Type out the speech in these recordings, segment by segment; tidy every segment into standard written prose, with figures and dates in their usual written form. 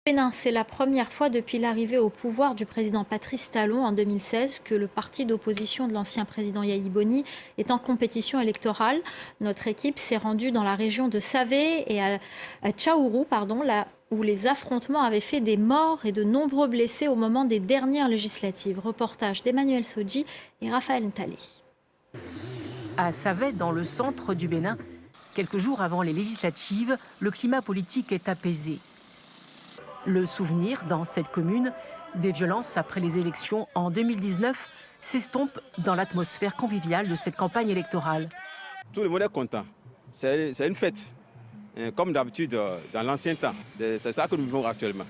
Bénin, c'est la première fois depuis l'arrivée au pouvoir du président Patrice Talon en 2016 que le parti d'opposition de l'ancien président Yahi Boni est en compétition électorale. Notre équipe s'est rendue dans la région de Savé et à Tchaourou, là où les affrontements avaient fait des morts et de nombreux blessés au moment des dernières législatives. Reportage d'Emmanuel Sodji et Raphaël Ntalé. À Savé, dans le centre du Bénin, quelques jours avant les législatives, le climat politique est apaisé. Le souvenir, dans cette commune, des violences après les élections en 2019 s'estompe dans l'atmosphère conviviale de cette campagne électorale. Tout le monde est content. C'est une fête, comme d'habitude dans l'ancien temps. C'est ça que nous vivons actuellement.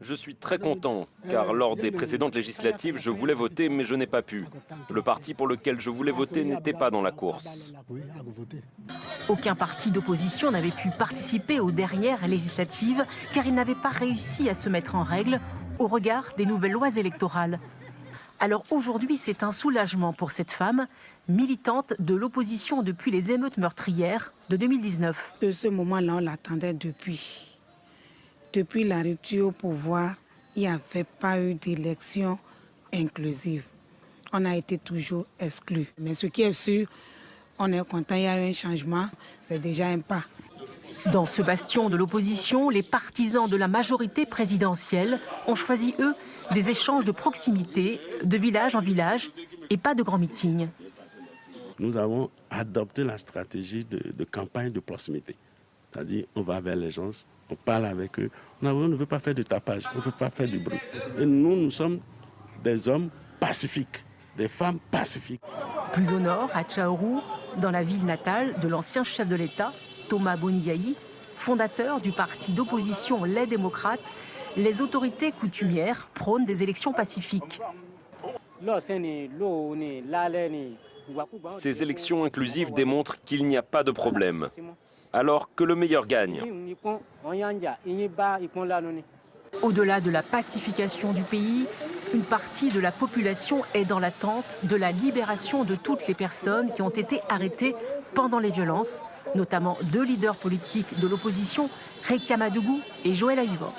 Je suis très content, car lors des précédentes législatives, je voulais voter, mais je n'ai pas pu. Le parti pour lequel je voulais voter n'était pas dans la course. Aucun parti d'opposition n'avait pu participer aux dernières législatives, car il n'avait pas réussi à se mettre en règle au regard des nouvelles lois électorales. Alors aujourd'hui, c'est un soulagement pour cette femme, militante de l'opposition depuis les émeutes meurtrières de 2019. De ce moment-là, on l'attendait depuis. Depuis la rupture au pouvoir, il n'y avait pas eu d'élection inclusive. On a été toujours exclus. Mais ce qui est sûr, on est content, il y a eu un changement, c'est déjà un pas. Dans ce bastion de l'opposition, les partisans de la majorité présidentielle ont choisi, eux, des échanges de proximité, de village en village, et pas de grands meetings. Nous avons adopté la stratégie de campagne de proximité. C'est-à-dire, on va vers les gens, on parle avec eux. On ne veut pas faire de tapage, on ne veut pas faire du bruit. Et nous sommes des hommes pacifiques, des femmes pacifiques. Plus au nord, à Tchaourou, dans la ville natale de l'ancien chef de l'État, Thomas Boni Yahi, fondateur du parti d'opposition Les Démocrates, les autorités coutumières prônent des élections pacifiques. Ces élections inclusives démontrent qu'il n'y a pas de problème, alors que le meilleur gagne. Au-delà de la pacification du pays, une partie de la population est dans l'attente de la libération de toutes les personnes qui ont été arrêtées pendant les violences, notamment deux leaders politiques de l'opposition, Rekia Madougou et Joël Aïvor.